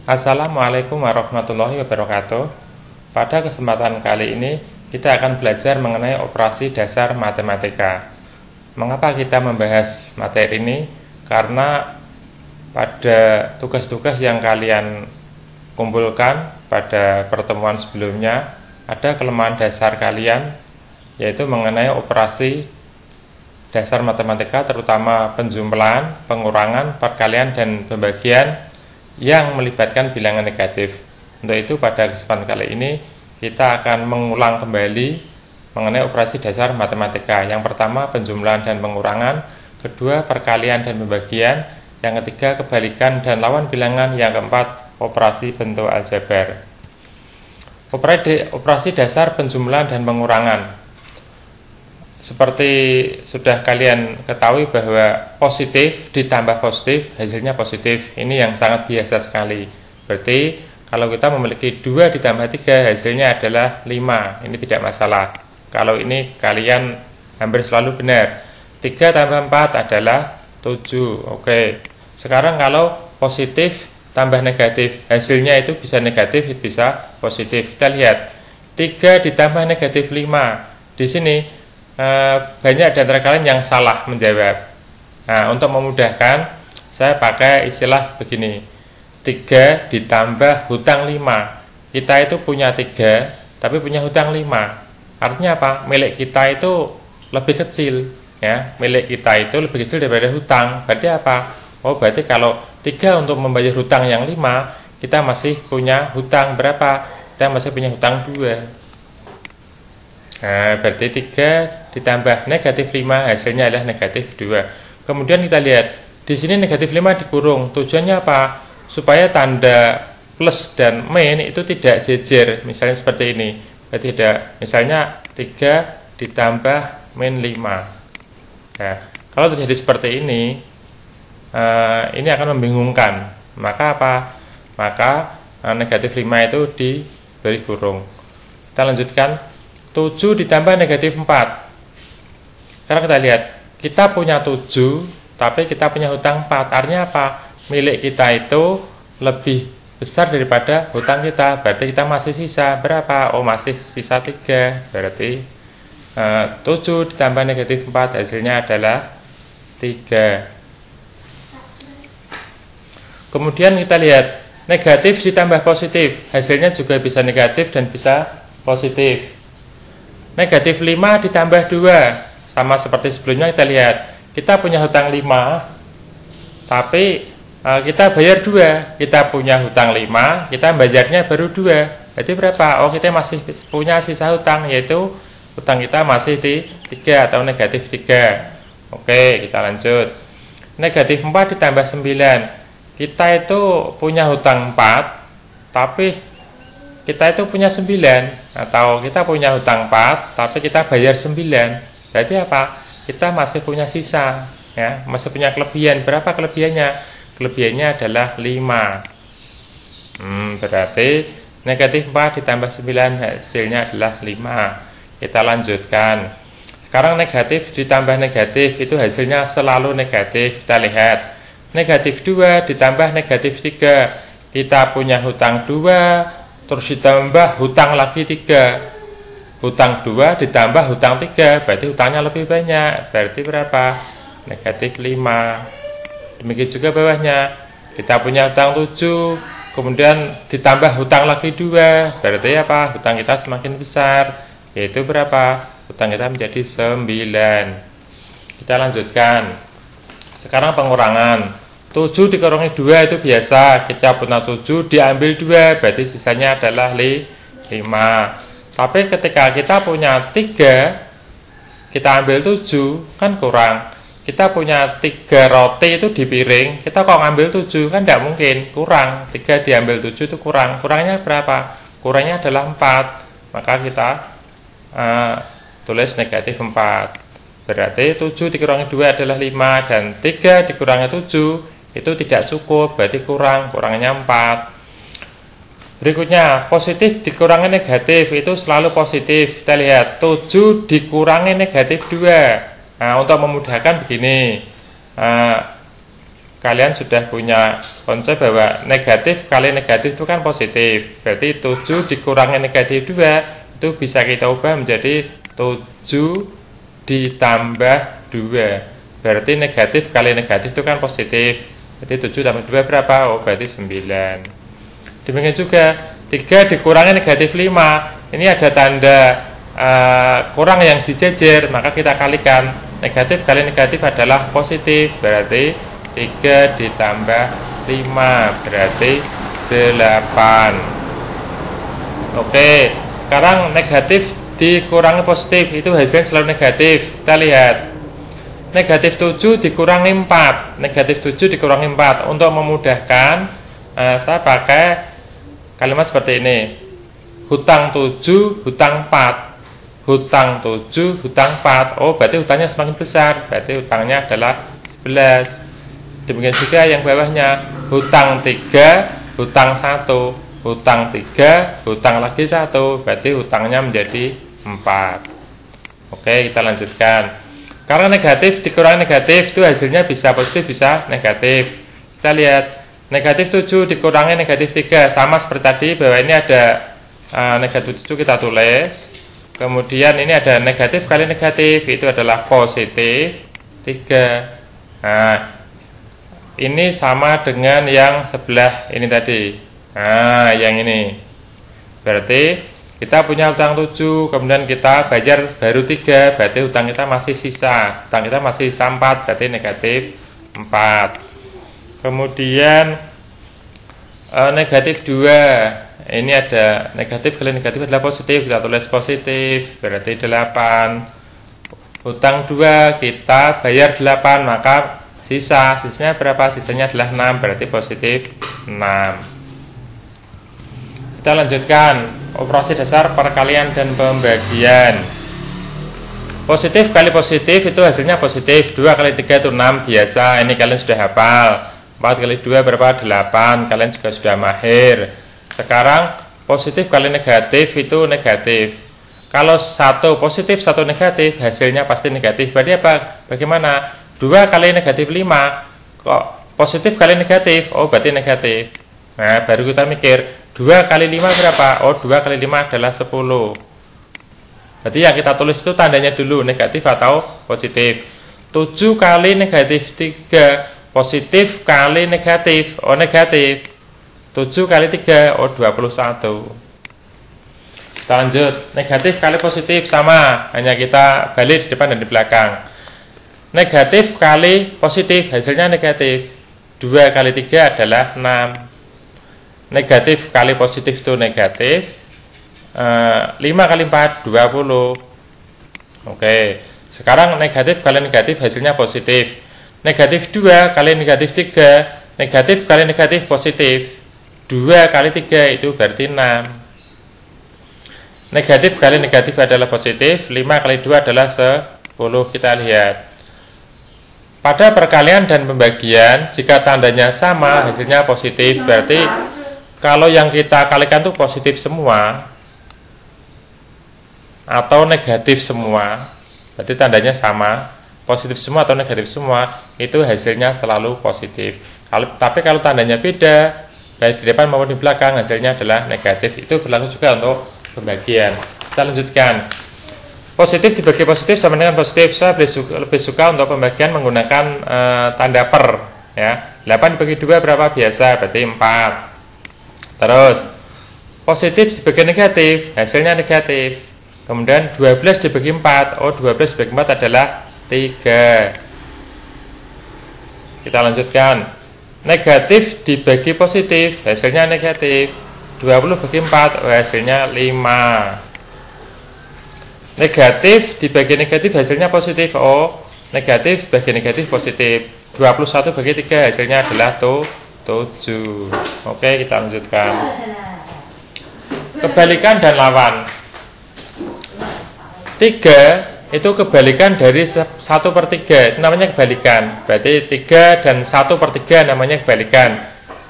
Assalamualaikum warahmatullahi wabarakatuh. Pada kesempatan kali ini kita akan belajar mengenai operasi dasar matematika. Mengapa kita membahas materi ini? Karena pada tugas-tugas yang kalian kumpulkan pada pertemuan sebelumnya ada kelemahan dasar kalian, yaitu mengenai operasi dasar matematika, terutama penjumlahan, pengurangan, perkalian, dan pembagian yang melibatkan bilangan negatif. Untuk itu pada kesempatan kali ini kita akan mengulang kembali mengenai operasi dasar matematika. Yang pertama penjumlahan dan pengurangan, kedua perkalian dan pembagian, yang ketiga kebalikan dan lawan bilangan, yang keempat operasi bentuk aljabar. Operasi dasar penjumlahan dan pengurangan. Seperti sudah kalian ketahui bahwa positif ditambah positif hasilnya positif. Ini yang sangat biasa sekali. Berarti kalau kita memiliki 2 ditambah 3 hasilnya adalah 5. Ini tidak masalah. Kalau ini kalian hampir selalu benar. 3 tambah 4 adalah 7. Oke. Sekarang kalau positif tambah negatif, hasilnya itu bisa negatif, bisa positif. Kita lihat 3 ditambah negatif 5. Di sini banyak di antara kalian yang salah menjawab. Nah, untuk memudahkan saya pakai istilah begini, 3 ditambah hutang 5. Kita itu punya 3 tapi punya hutang 5. Artinya apa? Milik kita itu lebih kecil, ya. Milik kita itu lebih kecil daripada hutang. Berarti apa? Oh, berarti kalau 3 untuk membayar hutang yang 5, kita masih punya hutang berapa? Kita masih punya hutang 2. Nah, berarti 3 ditambah negatif 5 hasilnya adalah negatif 2. Kemudian kita lihat di sini negatif 5 dikurung. Tujuannya apa? Supaya tanda plus dan min itu tidak jejer. Misalnya seperti ini. Berarti ada misalnya 3 ditambah min 5. Nah, kalau terjadi seperti ini akan membingungkan. Maka apa? Maka negatif 5 itu diberi kurung. Kita lanjutkan. 7 ditambah negatif 4. Sekarang kita lihat, kita punya 7 tapi kita punya hutang 4. Artinya apa? Milik kita itu lebih besar daripada hutang kita. Berarti kita masih sisa berapa? Oh, masih sisa 3. Berarti 7 ditambah negatif 4 hasilnya adalah 3. Kemudian kita lihat, negatif ditambah positif hasilnya juga bisa negatif dan bisa positif. Negatif 5 ditambah 2, sama seperti sebelumnya. Kita lihat, kita punya hutang 5 tapi kita bayar 2. Kita punya hutang 5, kita bayarnya baru 2. Berarti berapa? Oh, kita masih punya sisa hutang, yaitu hutang kita masih di 3 atau negatif 3. Oke, kita lanjut. Negatif 4 ditambah 9. Kita itu punya hutang 4 tapi kita itu punya 9, atau kita punya hutang 4 tapi kita bayar 9. Berarti apa? Kita masih punya sisa, ya, masih punya kelebihan. Berapa kelebihannya? Kelebihannya adalah 5. Berarti negatif 4 ditambah 9 hasilnya adalah 5. Kita lanjutkan. Sekarang negatif ditambah negatif itu hasilnya selalu negatif. Kita lihat, negatif 2 ditambah negatif 3. Kita punya hutang 2 terus ditambah hutang lagi 3. Hutang 2 ditambah hutang 3, berarti hutangnya lebih banyak. Berarti berapa? Negatif 5. Demikian juga bawahnya, kita punya hutang 7 kemudian ditambah hutang lagi 2. Berarti apa? Hutang kita semakin besar, yaitu berapa? Hutang kita menjadi 9. Kita lanjutkan. Sekarang pengurangan. 7 dikurangi 2 itu biasa, kita punya 7 diambil 2, berarti sisanya adalah 5. Tapi ketika kita punya 3, kita ambil 7, kan kurang. Kita punya 3 roti itu di piring, kita kok ngambil 7, kan tidak mungkin, kurang. 3 diambil 7 itu kurang. Kurangnya berapa? Kurangnya adalah 4. Maka kita tulis negatif 4. Berarti 7 dikurangi 2 adalah 5, dan 3 dikurangi 7 itu tidak cukup, berarti kurangnya 4. Berikutnya, positif dikurangi negatif itu selalu positif. Kita lihat, 7 dikurangi negatif 2. Nah, untuk memudahkan begini, kalian sudah punya konsep bahwa negatif kali negatif itu kan positif. Berarti 7 dikurangi negatif 2 itu bisa kita ubah menjadi 7 ditambah 2. Berarti negatif kali negatif itu kan positif. Berarti 7 tambah 2 berapa? Oh, berarti 9. Demikian juga 3 dikurangi negatif 5. Ini ada tanda kurang yang dijejer, maka kita kalikan. Negatif kali negatif adalah positif, berarti 3 ditambah 5 berarti 8. Oke, sekarang negatif dikurangi positif, itu hasilnya selalu negatif. Kita lihat, negatif 7 dikurangi 4. Negatif 7 dikurangi 4. Untuk memudahkan, saya pakai kalimat seperti ini. Hutang 7, hutang 4. Hutang 7, hutang 4. Oh, berarti hutangnya semakin besar. Berarti hutangnya adalah 11. Demikian juga yang bawahnya. Hutang 3, hutang 1. Hutang 3, hutang lagi 1. Berarti hutangnya menjadi 4. Oke, kita lanjutkan. Karena negatif dikurangi negatif itu hasilnya bisa positif, bisa negatif. Kita lihat. Negatif 7 dikurangi negatif 3. Sama seperti tadi, bahwa ini ada negatif 7 kita tulis. Kemudian ini ada negatif kali negatif, itu adalah positif 3. Nah, ini sama dengan yang sebelah ini tadi. Nah, yang ini. Berarti kita punya hutang 7, kemudian kita bayar baru 3, berarti hutang kita masih sisa. Hutang kita masih sisa 4, berarti negatif 4. Kemudian negatif 2. Ini ada negatif kali negatif adalah positif, kita tulis positif, berarti 8. Hutang 2 kita bayar 8, maka sisanya berapa? Sisanya adalah 6, berarti positif 6. Kita lanjutkan operasi dasar perkalian dan pembagian. Positif kali positif itu hasilnya positif. 2 kali 3 itu 6 biasa, ini kalian sudah hafal. 4 kali 2 berapa? 8, kalian juga sudah mahir. Sekarang positif kali negatif itu negatif. Kalau 1 positif 1 negatif, hasilnya pasti negatif. Berarti apa? Bagaimana? 2 kali negatif 5, kok positif kali negatif? Oh, berarti negatif. Nah, baru kita mikir 2 kali 5 berapa? Oh, 2 kali 5 adalah 10. Berarti yang kita tulis itu tandanya dulu, negatif atau positif. 7 kali negatif 3, positif kali negatif. Oh, negatif. 7 kali 3, oh 21. Kita lanjut. Negatif kali positif sama, hanya kita balik di depan dan di belakang. Negatif kali positif, hasilnya negatif. 2 kali 3 adalah 6. Negatif kali positif itu negatif. 5 kali 4, 20. Oke. Sekarang negatif kali negatif, hasilnya positif. Negatif 2 kali negatif 3, negatif kali negatif positif. 2 kali 3 itu berarti 6. Negatif kali negatif adalah positif. 5 kali 2 adalah 10. Kita lihat. Pada perkalian dan pembagian, jika tandanya sama, hasilnya positif. Berarti kalau yang kita kalikan itu positif semua atau negatif semua, berarti tandanya sama. Positif semua atau negatif semua, itu hasilnya selalu positif. Tapi kalau tandanya beda, baik di depan maupun di belakang, hasilnya adalah negatif. Itu berlaku juga untuk pembagian. Kita lanjutkan. Positif dibagi positif sama dengan positif. Saya lebih suka untuk pembagian menggunakan tanda per. Ya, 8 dibagi 2 berapa? Biasa, berarti 4. Terus positif dibagi negatif, hasilnya negatif. Kemudian 12 dibagi 4. Oh, 12 dibagi 4 adalah 3. Kita lanjutkan. Negatif dibagi positif, hasilnya negatif. 20 bagi 4, hasilnya 5. Negatif dibagi negatif, hasilnya positif. Oh, negatif bagi negatif positif. 21 bagi 3, hasilnya adalah 7. Oke, kita lanjutkan. Kebalikan dan lawan. 3 itu kebalikan dari 1/3, itu namanya kebalikan. Berarti 3 dan 1/3 namanya kebalikan.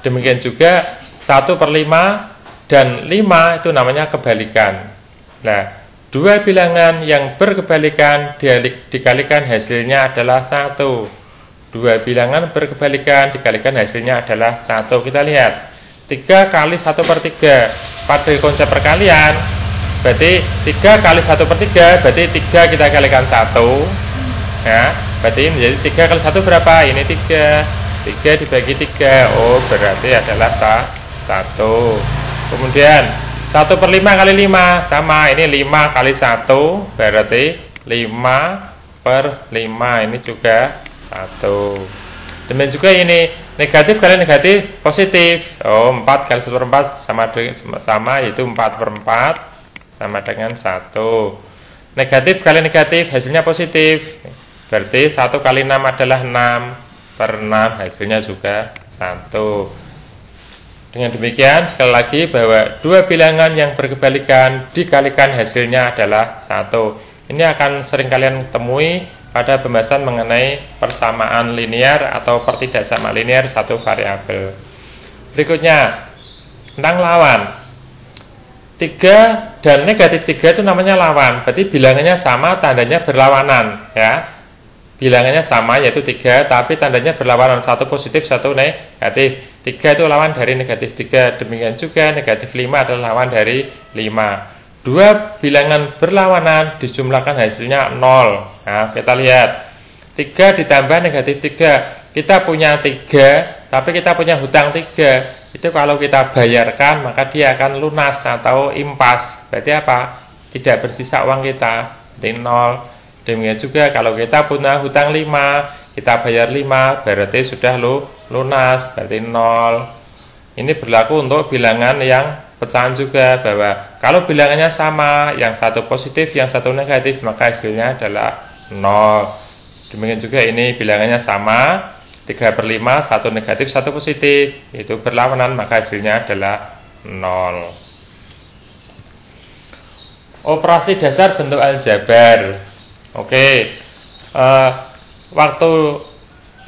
Demikian juga 1/5 dan 5 itu namanya kebalikan. Nah, 2 bilangan yang berkebalikan dikalikan hasilnya adalah 1. dua bilangan berkebalikan dikalikan hasilnya adalah 1. Kita lihat 3 kali 1/3 pada konsep perkalian berarti 3 kali 1/3 berarti 3 kita kalikan 1 ya, berarti menjadi 3 kali 1 berapa? Ini 3 dibagi 3, oh berarti adalah 1. Kemudian 1/5 kali 5 sama, ini 5 kali 1 berarti 5/5, ini juga 1. Demikian juga ini negatif kali negatif positif, oh 4 kali 1/4 sama yaitu 4/4 sama dengan 1. Negatif kali negatif hasilnya positif, berarti 1 kali 6 adalah 6/6, hasilnya juga 1. Dengan demikian sekali lagi bahwa dua bilangan yang berkebalikan dikalikan hasilnya adalah 1. Ini akan sering kalian temui pada pembahasan mengenai persamaan linear atau pertidaksamaan linear satu variabel. Berikutnya tentang lawan. 3 dan negatif 3 itu namanya lawan, berarti bilangannya sama, tandanya berlawanan ya. Bilangannya sama yaitu 3 tapi tandanya berlawanan, satu positif satu negatif. 3 itu lawan dari negatif 3, demikian juga negatif 5 adalah lawan dari 5. Dua bilangan berlawanan dijumlahkan hasilnya 0. Nah, kita lihat 3 ditambah negatif 3, kita punya 3 tapi kita punya hutang 3. Itu kalau kita bayarkan maka dia akan lunas atau impas, berarti apa? Tidak bersisa uang kita, berarti 0. Demikian juga kalau kita punya hutang 5, kita bayar 5 berarti sudah lunas, berarti 0. Ini berlaku untuk bilangan yang pecahan juga, bahwa kalau bilangannya sama, yang satu positif yang satu negatif, maka hasilnya adalah 0. Demikian juga ini bilangannya sama, 3/5 satu negatif satu positif, itu berlawanan, maka hasilnya adalah 0. Operasi dasar bentuk aljabar. Oke, waktu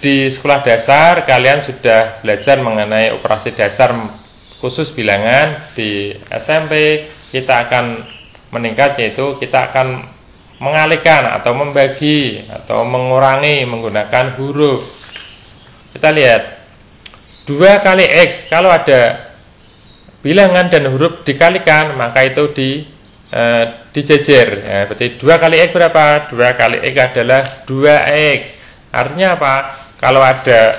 di sekolah dasar kalian sudah belajar mengenai operasi dasar khusus bilangan. Di SMP kita akan meningkat, yaitu kita akan mengalihkan atau membagi atau mengurangi menggunakan huruf. Kita lihat 2 kali X, kalau ada bilangan dan huruf dikalikan maka itu dijejer ya, berarti 2 kali X berapa? 2 kali X adalah 2X. Artinya apa? Kalau ada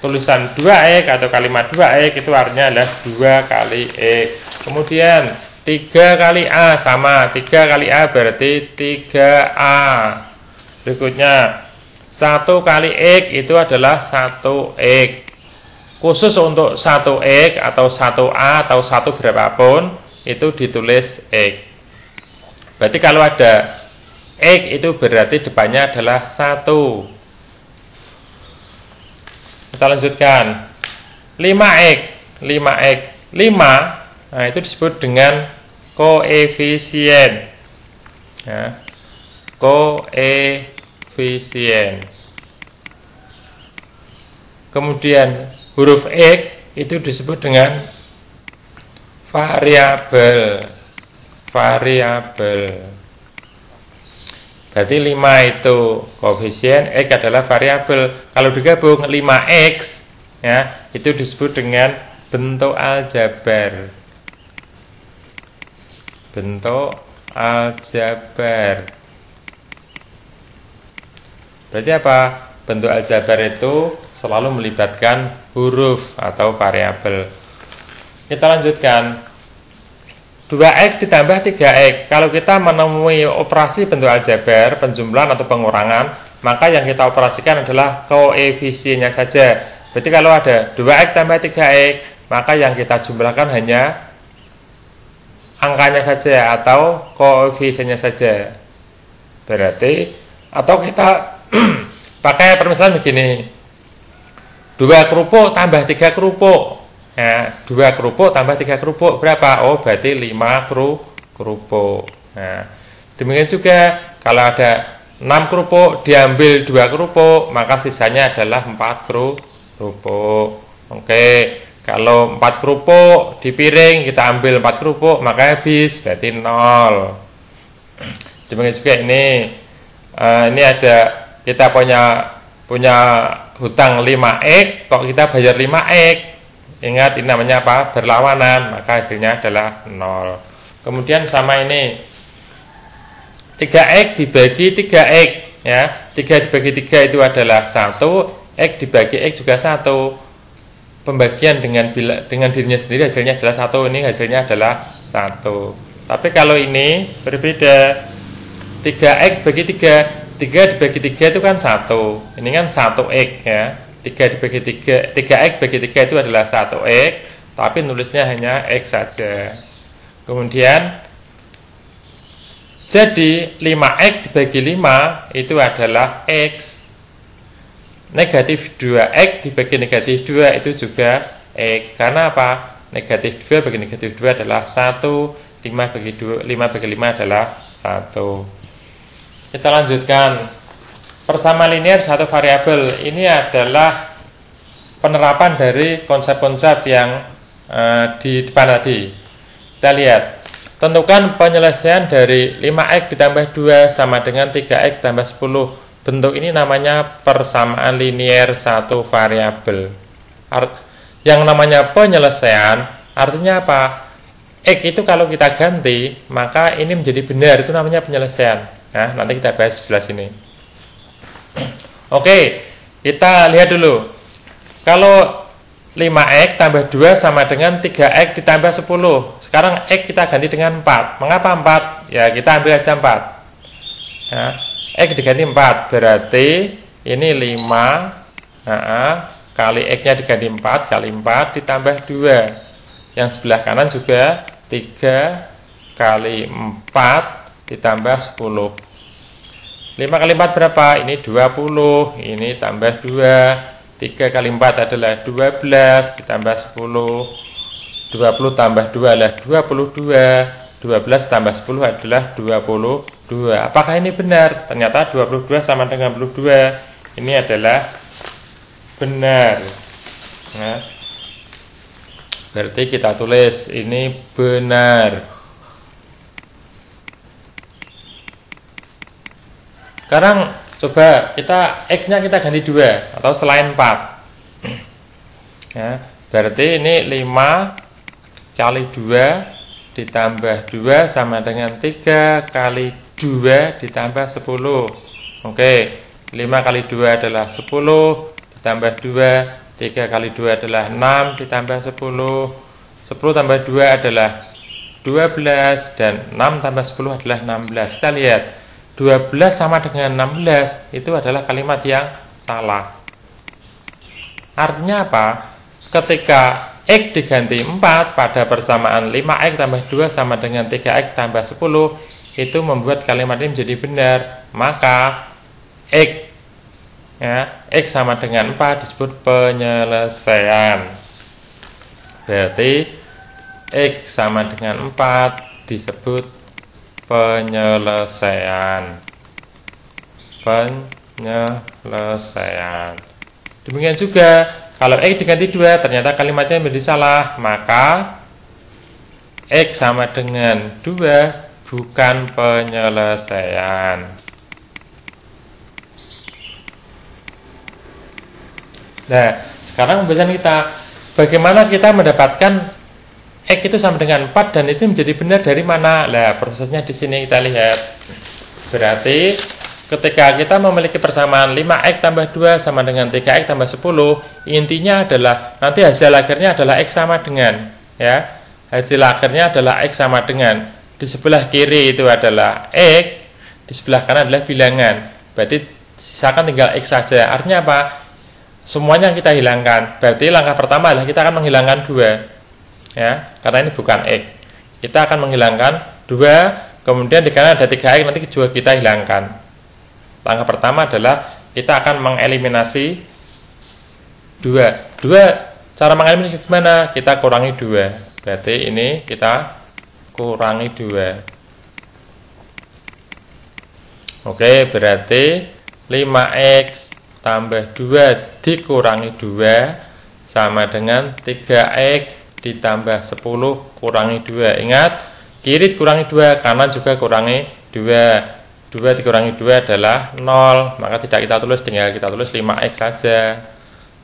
tulisan 2X atau kalimat 2X itu artinya adalah 2 kali X. Kemudian 3 kali A sama, 3 kali A berarti 3A. Berikutnya 1 kali X itu adalah 1X. Khusus untuk 1X atau 1A atau 1 berapapun itu ditulis X. Berarti kalau ada X itu berarti depannya adalah 1. Kita lanjutkan 5X. 5, nah itu disebut dengan koefisien ya, koefisien. Kemudian huruf X itu disebut dengan variabel. Berarti 5 itu koefisien, X adalah variabel. Kalau digabung 5X ya, itu disebut dengan bentuk aljabar. Bentuk aljabar. Berarti apa? Bentuk aljabar itu selalu melibatkan huruf atau variabel. Kita lanjutkan 2X ditambah 3X. Kalau kita menemui operasi bentuk aljabar, penjumlahan atau pengurangan, maka yang kita operasikan adalah koefisiennya saja. Berarti kalau ada 2X tambah 3X, maka yang kita jumlahkan hanya angkanya saja atau koefisiennya saja. Berarti atau kita pakai permisalan begini, 2 kerupuk tambah 3 kerupuk. Nah, 2 kerupuk tambah 3 kerupuk berapa? Oh, berarti 5 kerupuk. Nah, demikian juga kalau ada 6 kerupuk diambil 2 kerupuk, maka sisanya adalah 4 kerupuk. Oke, kalau 4 kerupuk di piring kita ambil 4 kerupuk, maka habis, berarti 0. Demikian juga ini ada kita punya punya hutang 5x, kok kita bayar 5x. Ingat, ini namanya apa? Berlawanan, maka hasilnya adalah 0. Kemudian sama ini, 3x dibagi 3x, ya. 3 dibagi 3 itu adalah 1, x dibagi x juga 1. Pembagian dengan dirinya sendiri hasilnya adalah 1, ini hasilnya adalah 1. Tapi kalau ini berbeda, 3x bagi 3 dibagi 3 itu kan 1, ini kan 1x, ya. 3 dibagi 3, 3x bagi 3 itu adalah 1x, tapi nulisnya hanya x saja. Kemudian jadi 5x dibagi 5 itu adalah x. Negatif 2x dibagi negatif 2 itu juga x. Karena apa? Negatif 2 bagi negatif 2 adalah 1, 5 bagi 5 adalah 1. Kita lanjutkan. Persamaan linear satu variabel. Ini adalah penerapan dari konsep-konsep yang di depan tadi. Kita lihat. Tentukan penyelesaian dari 5x ditambah 2 sama dengan 3x tambah 10. Bentuk ini namanya persamaan linear satu variabel. Yang namanya penyelesaian artinya apa? X itu kalau kita ganti, maka ini menjadi benar, itu namanya penyelesaian. Nah, nanti kita bahas sebelah sini. Oke, kita lihat dulu. Kalau 5x tambah 2 sama dengan 3x ditambah 10. Sekarang x kita ganti dengan 4. Mengapa 4? Ya, kita ambil aja 4. Ya. X diganti 4, berarti ini 5 kali X-nya diganti 4 kali 4 ditambah 2. Yang sebelah kanan juga 3 kali 4 ditambah 10. 5 kali 4 berapa? Ini 20, ini tambah 2. 3 kali 4 adalah 12 ditambah 10. 20 tambah 2 adalah 22. 12 tambah 10 adalah 22. Apakah ini benar? Ternyata 22 sama dengan 22. Ini adalah benar. Nah, berarti kita tulis ini benar. Sekarang coba kita X-nya kita ganti 2 atau selain 4. Ya, berarti ini 5 kali 2 ditambah 2 sama dengan 3 kali 2 ditambah 10. Oke, 5 kali 2 adalah 10 ditambah 2, 3 kali 2 adalah 6 ditambah 10. 10 tambah 2 adalah 12 dan 6 tambah 10 adalah 16. Kita lihat, 12 sama dengan 16 itu adalah kalimat yang salah. Artinya apa? Ketika X diganti 4 pada persamaan 5x tambah 2 sama dengan 3x tambah 10, itu membuat kalimat ini menjadi benar. Maka X, ya, X sama dengan 4 disebut penyelesaian. Berarti X sama dengan 4 disebut penyelesaian. Penyelesaian. Demikian juga kalau X diganti 2, ternyata kalimatnya menjadi salah, maka X sama dengan 2 bukan penyelesaian. Nah, sekarang pembahasan kita, bagaimana kita mendapatkan X itu sama dengan 4 dan itu menjadi benar dari mana? Nah, prosesnya di sini kita lihat. Berarti ketika kita memiliki persamaan 5x tambah 2 sama dengan 3x tambah 10, intinya adalah nanti hasil akhirnya adalah x sama dengan, ya. Hasil akhirnya adalah x sama dengan. Di sebelah kiri itu adalah x, di sebelah kanan adalah bilangan. Berarti sisakan tinggal x saja. Artinya apa? Semuanya kita hilangkan. Berarti langkah pertama adalah kita akan menghilangkan 2. Ya, karena ini bukan x. Kita akan menghilangkan 2, kemudian di kanan ada 3x, nanti juga kita hilangkan. Langkah pertama adalah kita akan mengeliminasi 2. Cara mengeliminasi gimana? Kita kurangi 2. Berarti ini kita kurangi 2. Oke, berarti 5x tambah 2 dikurangi 2 sama dengan 3x ditambah 10 kurangi 2. Ingat, kiri dikurangi 2, kanan juga kurangi 2. 2 dikurangi 2 adalah 0, maka tidak kita tulis, tinggal kita tulis 5x saja.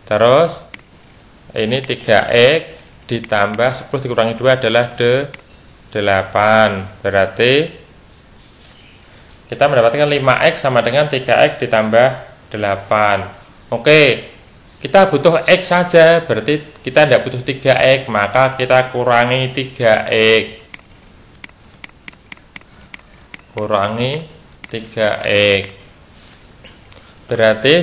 Terus ini 3x ditambah 10 dikurangi 2 adalah 8. Berarti kita mendapatkan 5x sama dengan 3x ditambah 8. Oke, kita butuh x saja, berarti kita tidak butuh 3x, maka kita kurangi 3x. Kurangi 3x. Berarti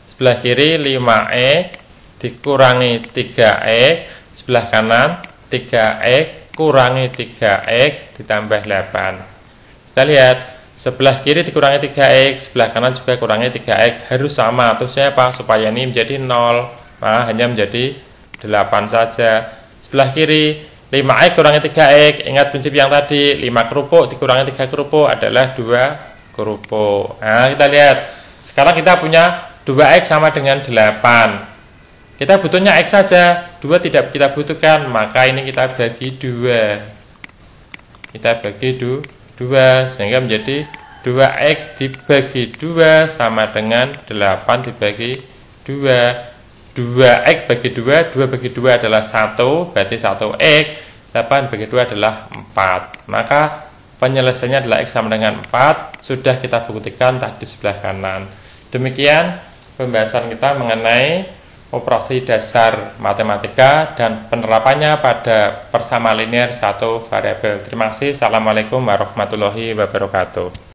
sebelah kiri 5x dikurangi 3x, sebelah kanan 3x kurangi 3x ditambah 8. Kita lihat, sebelah kiri dikurangi 3x, sebelah kanan juga kurangi 3x, harus sama. Terusnya apa? Supaya ini menjadi 0, nah hanya menjadi 8 saja. Sebelah kiri 5x kurangi 3x, ingat prinsip yang tadi, 5 kerupuk dikurangi 3 kerupuk adalah 2 kerupuk. Nah kita lihat, sekarang kita punya 2x sama dengan 8. Kita butuhnya x saja, 2 tidak kita butuhkan, maka ini kita bagi 2. Kita bagi 2, sehingga menjadi 2x dibagi 2 sama dengan 8 dibagi 2. 2x bagi 2, 2 bagi 2 adalah 1, berarti 1x, 8 bagi 2 adalah 4. Maka penyelesaiannya adalah x sama dengan 4, sudah kita buktikan tadi sebelah kanan. Demikian pembahasan kita mengenai operasi dasar matematika dan penerapannya pada persamaan linear satu variabel. Terima kasih. Assalamualaikum warahmatullahi wabarakatuh.